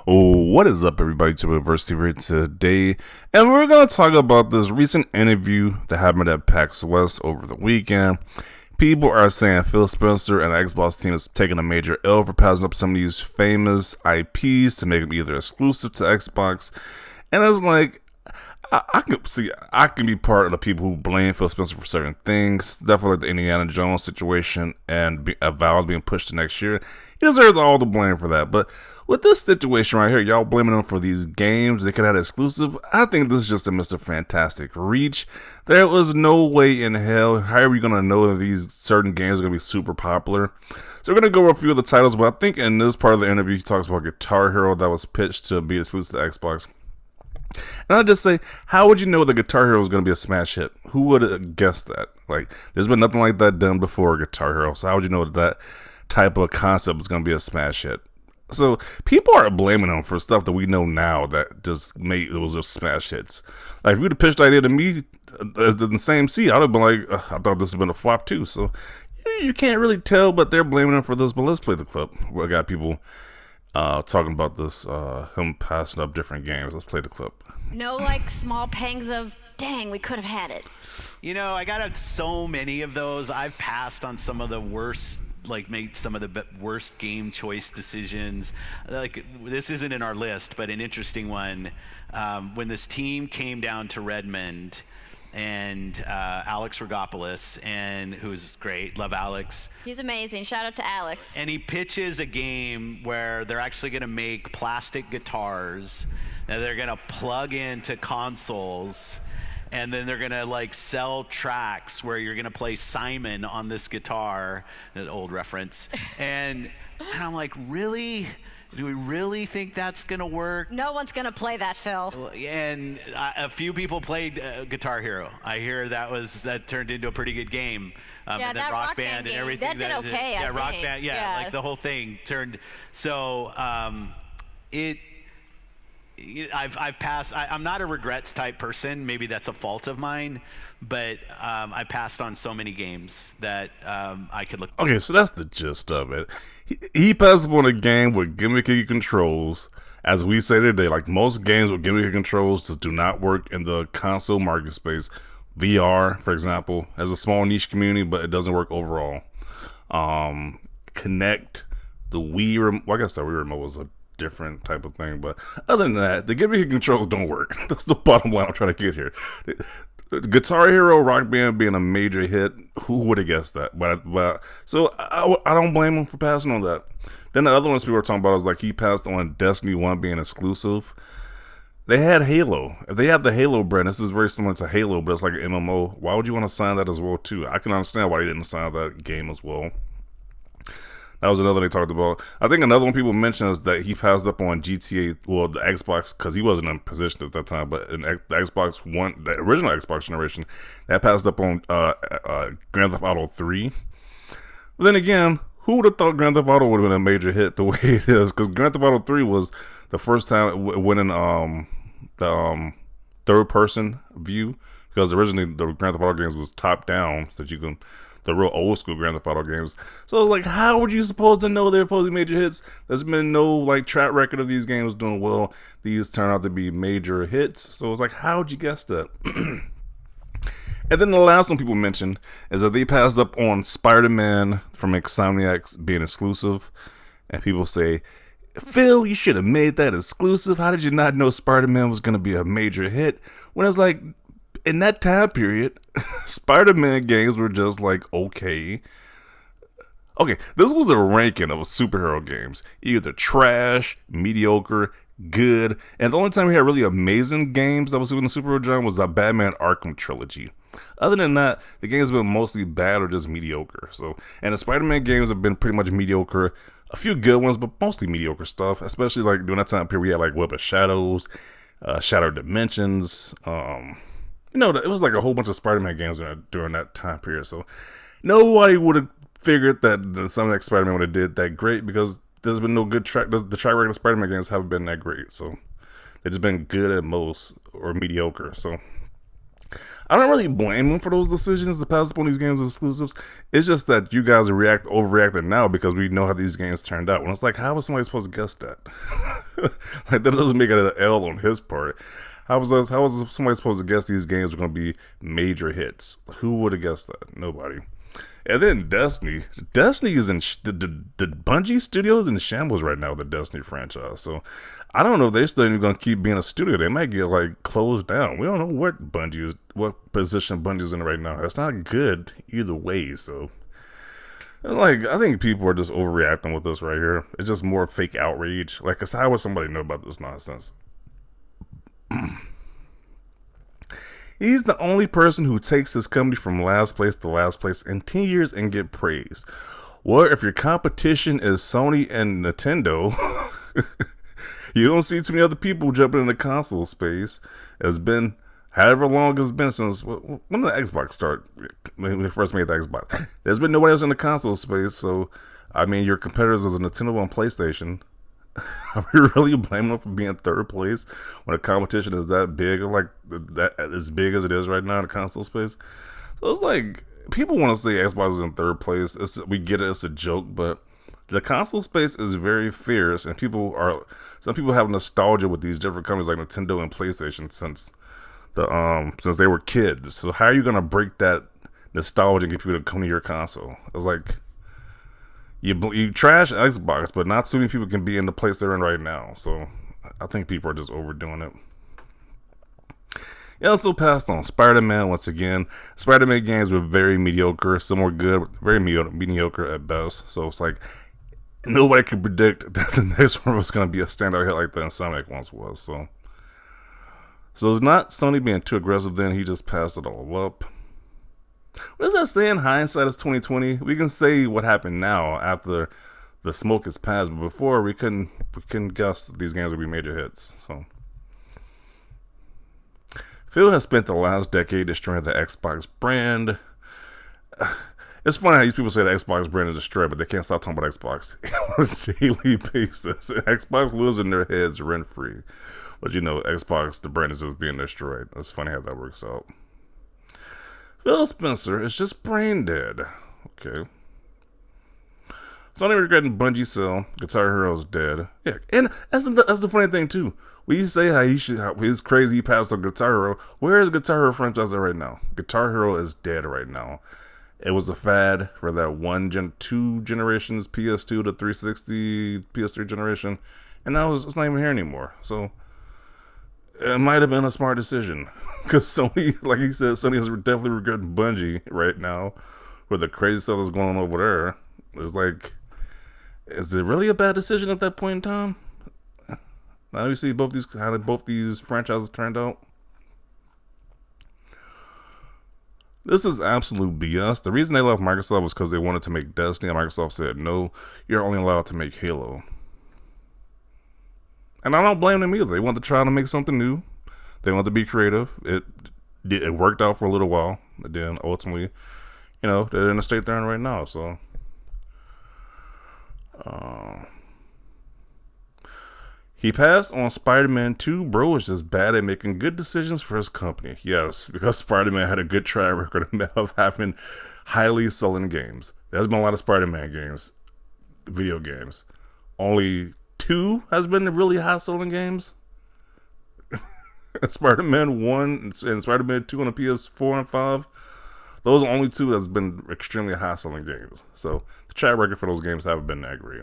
Oh, what is up, everybody? To University here today, and we're gonna talk about this recent interview that happened at PAX West over the weekend. People are saying Phil Spencer and the Xbox team is taking a major L for passing up some of these famous IPs to make them either exclusive to Xbox, and it's like I can be part of the people who blame Phil Spencer for certain things. Definitely like the Indiana Jones situation and Valve being pushed to next year. He deserves all the blame for that. But with this situation right here, y'all blaming him for these games they could have had exclusive. I think this is just a Mr. Fantastic reach. There was no way in hell. How are we gonna know that these certain games are gonna be super popular? So we're gonna go over a few of the titles. But I think in this part of the interview, he talks about Guitar Hero that was pitched to be exclusive to Xbox. And I just say, how would you know the Guitar Hero is going to be a smash hit? Who would have guessed that? Like, there's been nothing like that done before Guitar Hero. So how would you know that type of concept is going to be a smash hit? So people are blaming him for stuff that we know now that just made it was just smash hits. Like, if you'd have pitched the idea to me in the same seat, I'd have been like, I thought this would have been a flop too. So you can't really tell, but they're blaming him for this. But let's play the clip. We got people talking about this, him passing up different games. Let's play the clip. No, like small pangs of, dang, we could have had it. You know, I got so many of those. I've passed on some of the worst, like made some of the worst game choice decisions. Like, this isn't in our list, but an interesting one. When this team came down to Redmond, and Alex Rogopoulos, and who's great, love Alex. He's amazing. Shout out to Alex. And he pitches a game where they're actually going to make plastic guitars that they're going to plug into consoles, and then they're going to like sell tracks where you're going to play Simon on this guitar, an old reference. And I'm like, really? Do we really think that's going to work? No one's going to play that, Phil. And a few people played Guitar Hero. I hear that turned into a pretty good game. Yeah, and that Rock Band and game, everything. that did okay, Yeah, I Rock think. Band. Yeah, like the whole thing turned. So I've passed. I'm not a regrets type person. Maybe that's a fault of mine, but I passed on so many games that I could look. Okay, so that's the gist of it. He passed up on a game with gimmicky controls. As we say today, like most games with gimmicky controls just do not work in the console market space. VR, for example, has a small niche community, but it doesn't work overall. Connect, the Wii, well, I guess the Wii remote was a different type of thing, but other than that, the gimmicky controls don't work. That's the bottom line I'm trying to get here. Guitar Hero Rock Band being a major hit, who would have guessed that? But so I don't blame him for passing on that. Then the other ones people were talking about was like he passed on Destiny 1 being exclusive. They had Halo. If they have the Halo brand, this is very similar to Halo, but it's like an MMO. Why would you want to sign that as well too? I can understand why they didn't sign that game as well. That was another they talked about. I think another one people mentioned is that he passed up on GTA, well, the Xbox, because he wasn't in position at that time, but in the Xbox One, the original Xbox generation, that passed up on Grand Theft Auto 3. But then again, who would have thought Grand Theft Auto would have been a major hit the way it is? Because Grand Theft Auto 3 was the first time it went in the third-person view, because originally the Grand Theft Auto games was top-down, so that you can... the real old school Grand Theft Auto games. So like, how were you supposed to know they're supposed to be major hits? There's been no like track record of these games doing well. These turn out to be major hits. So it's like, how would you guess that? And then the last one people mentioned is that they passed up on Spider-Man from Insomniacs being exclusive. And people say, Phil, you should have made that exclusive. How did you not know Spider-Man was going to be a major hit? When it's like, in that time period, Spider-Man games were just like, okay. Okay, this was a ranking of superhero games. Either trash, mediocre, good. And the only time we had really amazing games that was in the superhero genre was the Batman Arkham trilogy. Other than that, the games have been mostly bad or just mediocre. So, and the Spider-Man games have been pretty much mediocre. A few good ones, but mostly mediocre stuff. Especially like during that time period, we had like Web of Shadows, Shattered Dimensions, you know, it was like a whole bunch of Spider-Man games during that time period. So nobody would have figured that some of Spider-Man would have did that great, because there's been no good track. The track record of Spider-Man games haven't been that great. So they've just been good at most or mediocre. So I don't really blame them for those decisions to pass up on these games as exclusives. It's just that you guys are overreacting now because we know how these games turned out. When it's like, how was somebody supposed to guess that? Like, that doesn't make it an L on his part. How was somebody supposed to guess these games were going to be major hits? Who would have guessed that? Nobody. And then Destiny. Destiny is in the Bungie studios in shambles right now with the Destiny franchise. So I don't know if they're still even going to keep being a studio. They might get like closed down. We don't know what position Bungie's in right now. That's not good either way. So like, I think people are just overreacting with this right here. It's just more fake outrage. Like, 'cause how would somebody know about this nonsense? He's the only person who takes his company from last place to last place in 10 years and get praised. What if your competition is Sony and Nintendo? You don't see too many other people jumping in the console space. It's been however long it's been since, when did the Xbox start? When they first made the Xbox. There's been nobody else in the console space, so, I mean, your competitors is a Nintendo and PlayStation. Are we really blaming them for being third place when the competition is that big, or like that as big as it is right now in the console space? So it's like, people want to say Xbox is in third place. We get it, it's a joke, but the console space is very fierce, and some people have nostalgia with these different companies like Nintendo and PlayStation since they were kids. So how are you gonna break that nostalgia and get people to come to your console? It's like, You trash Xbox, but not too many people can be in the place they're in right now. So I think people are just overdoing it. He also passed on Spider-Man once again. Spider-Man games were very mediocre. Some were good, very mediocre at best. So it's like, nobody could predict that the next one was going to be a standout hit like the Insomniac once was. So it's not Sony being too aggressive then. He just passed it all up. What does that say? In hindsight, is 2020. We can say what happened now after the smoke is passed, but before we couldn't guess that these games would be major hits. So Phil has spent the last decade destroying the Xbox brand. It's funny how these people say the Xbox brand is destroyed, but they can't stop talking about Xbox on a daily basis. Xbox lives in their heads rent free, but you know, Xbox, the brand is just being destroyed. It's funny how that works out. Phil Spencer is just brain dead. Okay. Sony regretting Bungie sell. Guitar Hero's dead. Yeah, and that's the funny thing too. We say how he's crazy. He passed on Guitar Hero. Where is Guitar Hero franchise at right now? Guitar Hero is dead right now. It was a fad for that two generations, PS2 to 360, PS3 generation, and it's not even here anymore. So it might have been a smart decision. Because Sony, like he said, Sony is definitely regretting Bungie right now with the crazy stuff that's going on over there. It's like, is it really a bad decision at that point in time? Now you see how both these franchises turned out. This is absolute BS. The reason they left Microsoft was because they wanted to make Destiny, and Microsoft said, no, you're only allowed to make Halo. And I don't blame them either. They wanted to try to make something new. They wanted to be creative. It worked out for a little while. And then ultimately, they're in the state they're in right now. So, he passed on Spider-Man 2. Bro is just bad at making good decisions for his company. Yes, because Spider-Man had a good track record of having highly selling games. There's been a lot of Spider-Man games, video games. Only 2 has been the really high selling games. Spider-Man 1 and Spider-Man 2 on the PS4 and 5. Those are only 2 that's been extremely high selling games. So the track record for those games haven't been that great.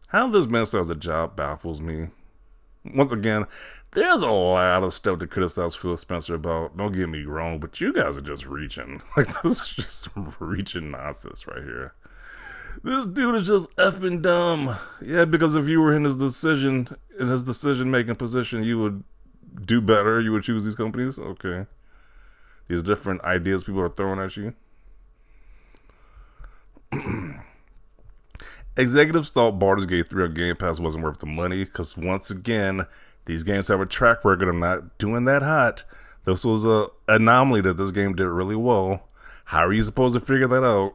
How this man still has a job baffles me. Once again, there's a lot of stuff to criticize Phil Spencer about. Don't get me wrong, but you guys are just reaching. Like, this is just reaching nonsense right here. This dude is just effing dumb. Yeah, because if you were in his decision-making position, you would do better. You would choose these companies. Okay. These different ideas people are throwing at you. Executives thought Baldur's Gate 3 on Game Pass wasn't worth the money because, once again, these games have a track record of not doing that hot. This was an anomaly that this game did really well. How are you supposed to figure that out?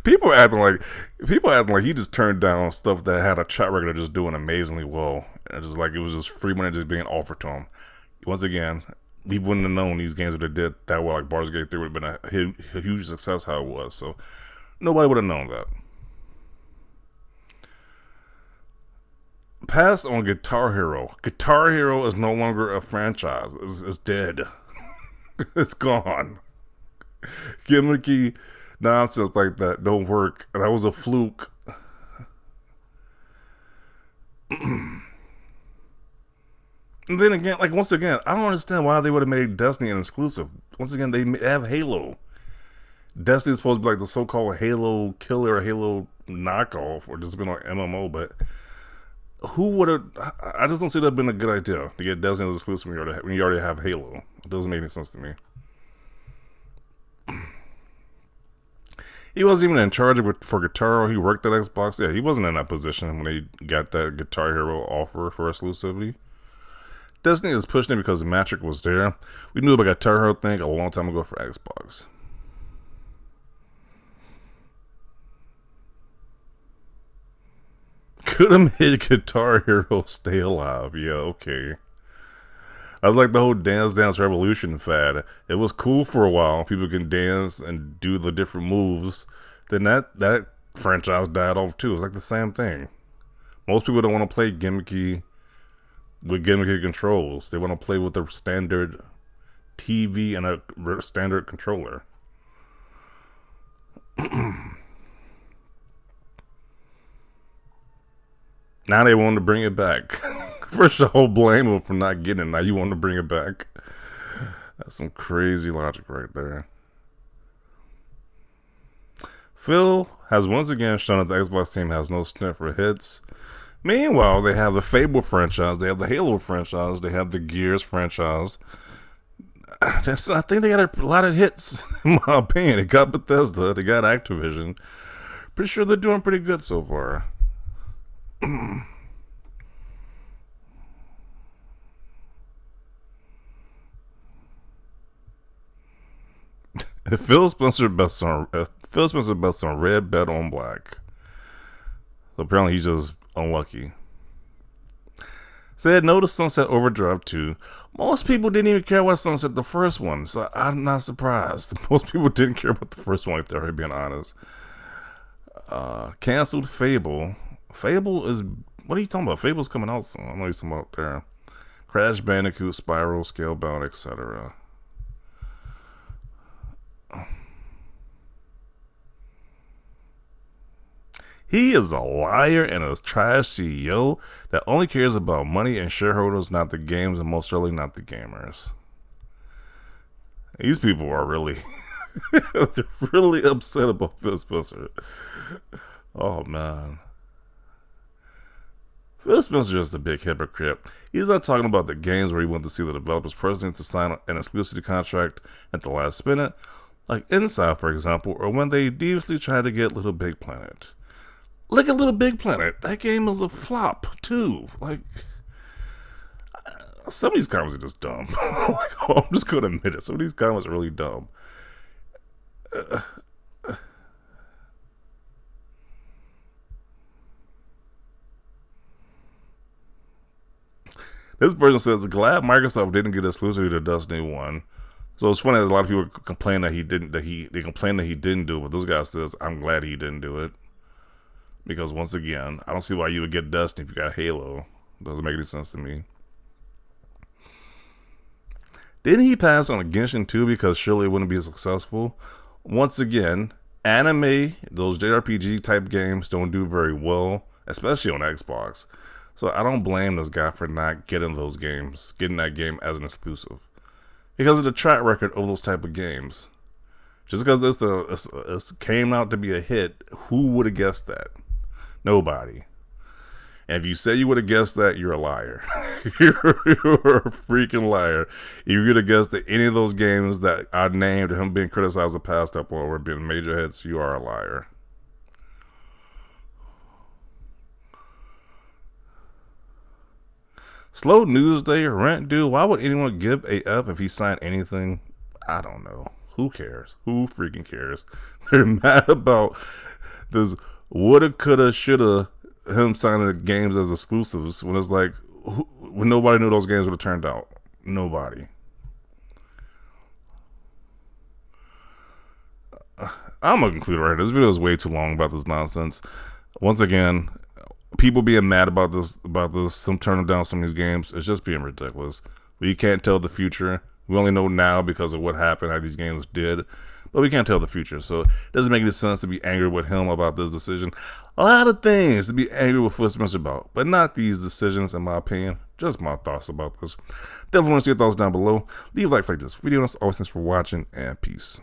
People acting like he just turned down stuff that had a track record of just doing amazingly well, and just like it was just free money just being offered to him. once again, we wouldn't have known these games would have did that well. Like Baldur's Gate 3 would have been a huge success how it was. So nobody would have known that. Passed on Guitar Hero. Guitar Hero is no longer a franchise. It's dead. It's gone. Gimmicky nonsense like that don't work. That was a fluke. And then again, like once again, I don't understand why they would have made Destiny an exclusive. Once again, they have Halo. Destiny is supposed to be like the so-called Halo killer, Halo knockoff, or just been like MMO. But who would have? I just don't see that been a good idea to get Destiny as exclusive when you already have Halo. It doesn't make any sense to me. He wasn't even in charge for Guitar Hero. He worked at Xbox. Yeah, he wasn't in that position when they got that Guitar Hero offer for exclusivity. Destiny is pushing it because Matrix was there. We knew about Guitar Hero thing a long time ago for Xbox. Could have made Guitar Hero stay alive. Yeah, okay. I was like the whole Dance Revolution fad. It was cool for a while. People can dance and do the different moves. Then that franchise died off too. It's like the same thing. Most people don't want to play gimmicky controls. They want to play with a standard TV and a standard controller. Now they want to bring it back. First, the whole blame them for not getting it. Now you want to bring it back. That's some crazy logic right there. Phil has once again shown that the Xbox team has no stint for hits. Meanwhile, they have the Fable franchise, they have the Halo franchise, they have the Gears franchise. I think they got a lot of hits, in my opinion. They got Bethesda, they got Activision. Pretty sure they're doing pretty good so far. Phil Spencer bets on red, bet on black. So apparently he's just unlucky. Said no to Sunset Overdrive 2. Most people didn't even care about Sunset, the first one, so I'm not surprised. Most people didn't care about the first one, if they're being honest. Canceled Fable. Fable is... What are you talking about? Fable's coming out soon. I know you're talking about there. Crash Bandicoot, Spyro, Scalebound, etc. He is a liar and a trash CEO that only cares about money and shareholders, not the games, and most certainly not the gamers. These people are really, they're really upset about Phil Spencer. Oh man. Phil Spencer is just a big hypocrite. He's not talking about the games where he wants to see the developers personally to sign an exclusivity contract at the last minute, like Inside, for example, or when they deviously tried to get Little Big Planet. Look at Little Big Planet. That game was a flop, too. Like, some of these comments are just dumb. I'm just going to admit it. Some of these comments are really dumb. This person says, glad Microsoft didn't get exclusivity to Destiny 1. So it's funny that a lot of people complain that he didn't, they complain that he didn't do it, but this guy says, I'm glad he didn't do it. Because once again, I don't see why you would get Destiny if you got Halo. Doesn't make any sense to me. Didn't he pass on a Genshin 2 because surely it wouldn't be successful? Once again, anime, those JRPG type games don't do very well, especially on Xbox. So I don't blame this guy for not getting those games, getting that game as an exclusive. Because of the track record of those type of games. Just because it came out to be a hit, who would have guessed that? Nobody. And if you say you would have guessed that, you're a liar. You're a freaking liar. If you would have guessed that any of those games that I named him being criticized or passed up on were being major hits, you are a liar. Slow news day, rent due. Why would anyone give a F if he signed anything? I don't know. Who cares? Who freaking cares? They're mad about this woulda, coulda, shoulda, him signing the games as exclusives when it's like, when nobody knew those games would have turned out. Nobody. I'm gonna conclude right here. This video is way too long about this nonsense. Once again, people being mad about this, them turning down some of these games, it's just being ridiculous. We can't tell the future. We only know now because of what happened, how these games did, but we can't tell the future. So it doesn't make any sense to be angry with him about this decision. A lot of things to be angry with Phil Spencer about, but not these decisions, in my opinion. Just my thoughts about this. Definitely want to see your thoughts down below. Leave a like this video. As always, thanks for watching, and peace.